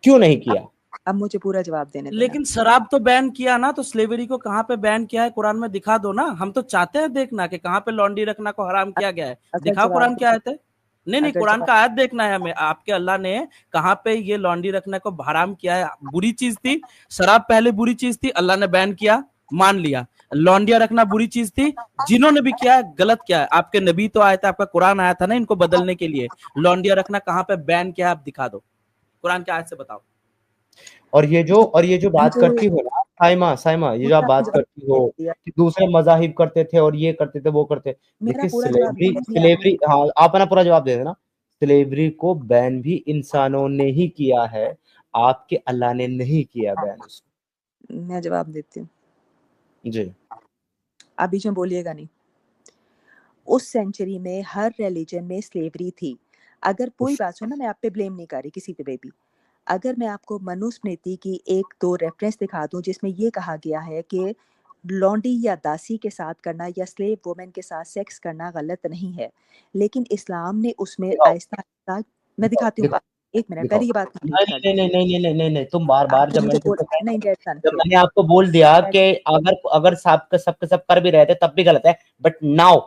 क्यों नहीं किया? अब मुझे पूरा जवाब देने देना। लेकिन शराब तो बैन किया ना, तो स्लेवरी को कहाँ पे बैन किया है कुरान में दिखा दो ना। हम तो चाहते हैं देखना कि कहाँ पे लॉन्डी रखना को हराम किया गया है। अगर दिखाओ जवाब कुरान की आयत है। नहीं, अगर कुरान जवाब का आयत देखना है हमें, आपके अल्लाह ने कहाँ पे ये लॉन्डी रखने को हराम किया है। बुरी चीज थी, शराब पहले बुरी चीज थी, अल्लाह ने बैन किया, मान लिया। लॉन्डिया रखना बुरी चीज थी, जिन्होंने भी किया है गलत किया है। आपके नबी तो आए थे, आपका कुरान आया था ना इनको बदलने के लिए। लॉन्डिया रखना कहाँ पे बैन किया है आप दिखा दो, कुरान के आयत से बताओ। और ये जो बात मुझे करती हो ना साइमा, साइमा, ये जो मुझे आप आपने बात जवाब करती दे हो दिया। कि दूसरे मजाहिब करते थे और ये करते थे वो करते, मेरा देखिए पूरा जवाब स्लेवरी दे दिया आपने। स्लेवरी हाँ, आप अपना पूरा जवाब दे देना। स्लेवरी को बैन भी इंसानों ने ही किया है, आपके अल्लाह ने नहीं किया बैन उसको। मैं जवाब देती हूँ, जी। आप बीच में बोलिएगा नहीं। उस सेंचुरी में हर रिलीजन में स्लेवरी थी। अगर कोई बात सुनो, मैं आप पे ब्लेम नहीं कर रही किसी पे बेबी। अगर मैं आपको मनुस्मृति की एक दो रेफरेंस दिखा दूं जिसमें ये कहा गया है कि लौंडी या दासी के साथ करना या स्लेव वुमेन के साथ सेक्स करना गलत नहीं है, लेकिन इस्लाम ने उसमें दिखाओ आहिस्ता आहिस्ता, मैं दिखाओ दिखाती हूँ दिखाओ बात, एक मिनट दिखाओ। पहले ये बात कंप्लीट कर नहीं नहीं नहीं नहीं नहीं नहीं नहीं, तुम बार बार, आपको मुझे बोल, नहीं डेट्स जब अनफेयर। मैंने आपको बोल दिया कि अगर अगर सबके सब कर भी रहे थे तब भी गलत है, but now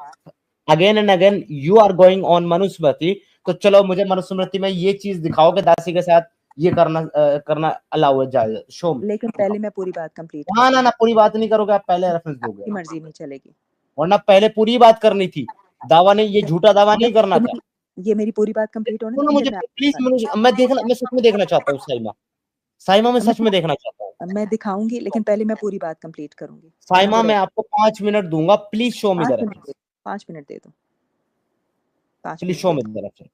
again and again you are going on Manusmriti. तो चलो मुझे मनुस्मृति में ये चीज दिखाओ कि दासी के साथ ये करना अलाउ है, जायज, शो में। लेकिन पहले मैं पूरी बात कंप्लीट ना कर ना लूं। ना, पूरी बात नहीं करोगे आप, पहले रेफरेंस दोगे, आपकी मर्जी नहीं चलेगी। वरना पहले पूरी बात करनी थी। दावा नहीं, ये झूठा दावा नहीं करना था। ये मेरी पूरी बात कंप्लीट होने सुनो दें, फिर मुझे मैं प्लीज, आपको मैं सच में देखना चाहता हूँ साइमा, साइमा मैं सच में देखना चाहता हूँ। मैं दिखाऊंगी, लेकिन पहले मैं पूरी बात कंप्लीट करूंगी। साइमा मुझे मैं आपको 5 मिनट दूंगा, please show me the 5 minute reference, दे, 5 मिनट दे दो, 5 प्लीज मिनट शो दे मी दो। The reference.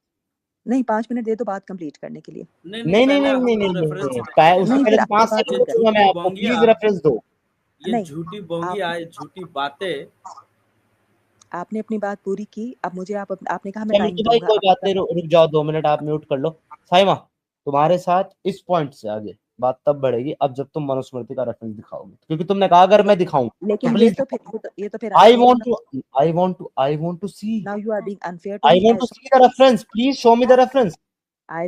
नहीं 5 मिनट दे दो बात कंप्लीट करने के लिए। नहीं नहीं नहीं पहले नहीं आप नहीं तो नहीं रेफरेंस नहीं, दिखाइए उससे नहीं पहले फिर तो आप 5 बात सेकंड नहीं करें। दूंगा मैं आपको, बोंगिया, प्लीज रेफरेंस दो। ये नहीं झूठी बोंगिया है, झूठी बातें। आपने अपनी बात पूरी की, अब मुझे आपने कहा मैं चलो टाइम तो भाई दूंगा। कोई बात नहीं, रुक जाओ 2 मिनट, आप म्यूट कर लो। साइमा, तुम्हारे साथ इस पॉइंट से आगे बात तब बढ़ेगी अब जब तुम मनुस्मृति का रेफरेंस दिखाओगे, क्योंकि तुमने कहा अगर मैं दिखाऊं तो लेकिन प्लीज। ये तो फिर आई अनफेयर वांट है to I want to see, now you are being unfair to I me want to as see the reference, please show me the reference. I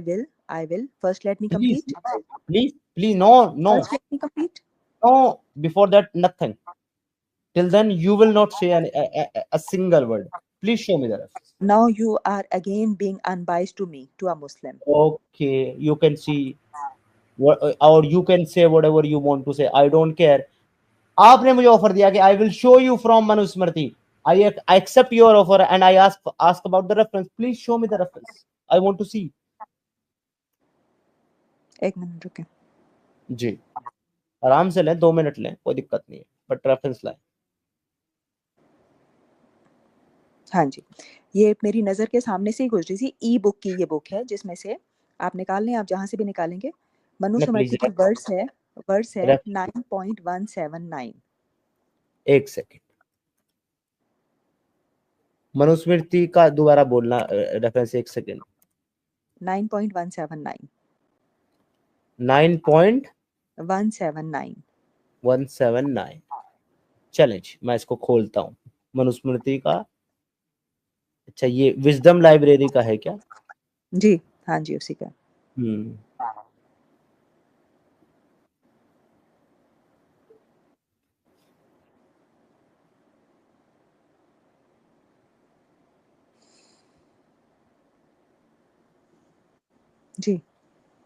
will first let me please complete please, no no first let me complete no, before that nothing, till then you will not say a single word, please show me the reference. now you are again being unbiased to me, to a Muslim. Okay, you can see what, or you can say whatever you want to say, I don't care. आपने मुझे offer दिया कि I will show you from Manusmriti, I accept your offer and I ask about the reference, please show me the reference, I want to see. एक minute रुके। जी आराम से लें, 2 minute लें, कोई दिक्कत नहीं है, बट रेफरेंस लाएं। हाँ जी, ये मेरी नज़र के सामने से ही गुजरी थी। ई बुक की ये बुक है जिसमें से आप निकाल लें, आप जहाँ से भी निकालेंगे। मनुस्मृति की वर्स है 9.179। एक सेकेंड, मनुस्मृति का दोबारा बोलना रेफरेंस, एक सेकेंड। 9.179 179 चैलेंज, मैं इसको खोलता हूँ मनुस्मृति का। अच्छा ये विजडम लाइब्रेरी का है क्या? जी हाँ जी, उसी का। जी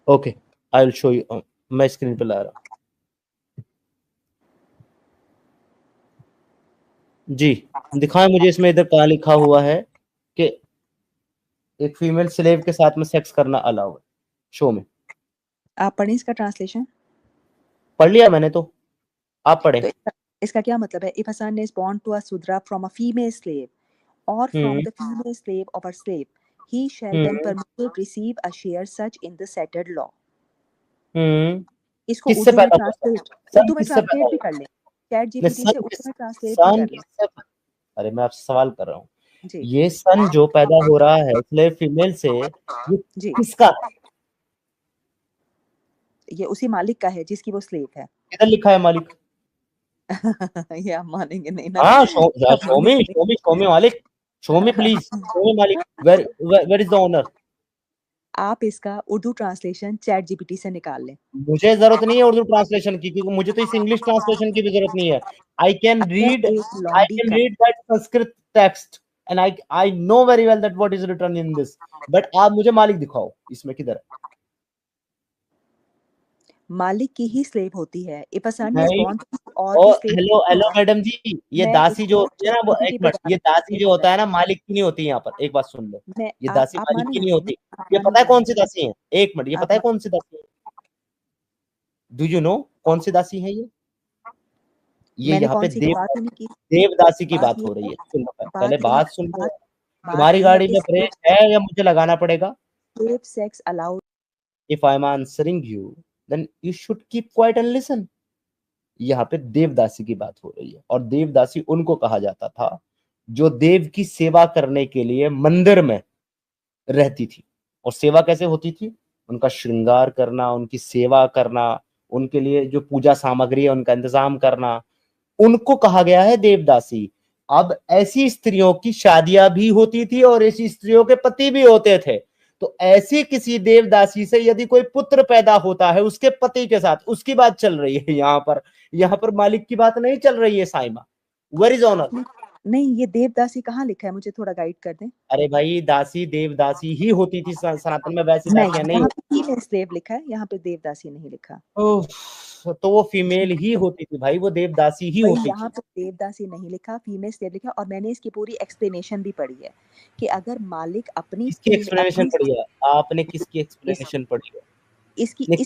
okay, I will show you, मैं स्क्रीन पे ला रहा हूँ। जी दिखाएं मुझे, इसमें इधर कहाँ लिखा हुआ है कि एक फीमेल स्लेव के साथ में सेक्स करना अलाउ है, शो में। आप पढ़ें इसका ट्रांसलेशन। पढ़ लिया मैंने तो, आप पढ़े। तो इसका क्या मतलब है? If a son is born to a Shudra from a female slave or from the female slave of a slave, he shall then permitted receive a share such in the settled law. किससे इसको उर्दू में पैदा हुआ? Translate, सन उर्दू में किससे पैदा translate भी हुआ? कर लें, चैट जीपीटी से उर्दू में ट्रांसलेट भी सन कर लें। किससे, अरे मैं आपसे सवाल कर रहा हूँ, जी ये सन जो पैदा हो रहा है स्लेव फीमेल से, ये जी, किसका है? ये उसी मालिक का है जिसकी वो स्लेव है। किधर लिखा है मालिक? ये आप मानेंगे नहीं ना। हाँ आप मानेंगे नहीं। शो मी मालिक, शो मी प्लीज, शो मी मालिक, वेयर इज द ओनर? आप इसका उर्दू ट्रांसलेशन चैट जीपीटी से निकाल लें। मुझे जरूरत नहीं है उर्दू ट्रांसलेशन की, क्योंकि मुझे तो इस इंग्लिश ट्रांसलेशन की भी जरूरत नहीं है। आई कैन अगर रीड एक लॉन्डी का that Sanskrit text and I know very well that what is written in this, but आप मुझे मालिक दिखाओ, इसमें किधर है? मालिक की ही स्लेव होती है। इफ अ सन इज नहीं, बोर्न और ओ की स्लेव हेलो हेलो मैडम जी, ये मैं दासी जो इसको होती है चैट ना, वो जीपीटी एक पे मिनट, ये दासी जो होता है ना, मालिक की नहीं होती। यहाँ पर एक बात सुन लो, मैं ये दासी आप मालिक की मानेंगे नहीं नहीं, होती। आप ये पता है मानेंगे कौन नहीं, सी दासी है? एक मिनट, ये आप पता है कौन सी दासी है? डू यू नो कौन सी दासी है ये? मैंने यहाँ पे कौन सी की बात ही नहीं की। देवदासी की बात बात ये हो रही है, है, सुन लो पहले बात ये है, बात सुन लो। बात बात तुम्हारी ये है गाड़ी कि में ब्रेक है या मुझे लगाना पड़ेगा? Slave sex allowed. If I am answering you then you should keep quiet and listen. यहाँ पे देवदासी की बात हो रही है, और देवदासी उनको कहा जाता था जो देव की सेवा करने के लिए मंदिर में रहती थी। और सेवा कैसे होती थी? उनका श्रृंगार करना, उनकी सेवा करना, उनके लिए जो पूजा सामग्री है उनका इंतजाम करना, उनको कहा गया है देवदासी। अब ऐसी स्त्रियों की शादियां भी होती थी और ऐसी स्त्रियों के पति भी होते थे। तो ऐसी किसी देवदासी से यदि कोई पुत्र पैदा होता है उसके पति के साथ, उसकी बात चल रही है यहाँ पर मालिक की बात नहीं चल रही है। Saima, where is honour? नहीं, ये देवदासी कहाँ लिखा है? मुझे थोड़ा गाइड कर दें। अरे भाई, दासी देवदासी ही होती थी सनातन में, वैसी नहीं, दासियां नहीं यहाँ होती। पे फीमेल स्लेव लिखा है, यहाँ पे देवदासी नहीं लिखा। उफ, तो वो फीमेल ही होती थी भाई, वो देवदासी ही भाई होती यहाँ थी। पे देवदासी नहीं लिखा, फीमेल स्लेव लिखा। और मैंने इसकी पूरी एक्सप्लेनेशन भी पढ़ी है कि अगर मालिक अपनी किसकी एक्सप्लेनेशन अपनी पढ़ी है आपने? किसकी इस एक्सप्लेनेशन पढ़ी है? इसकी नहीं,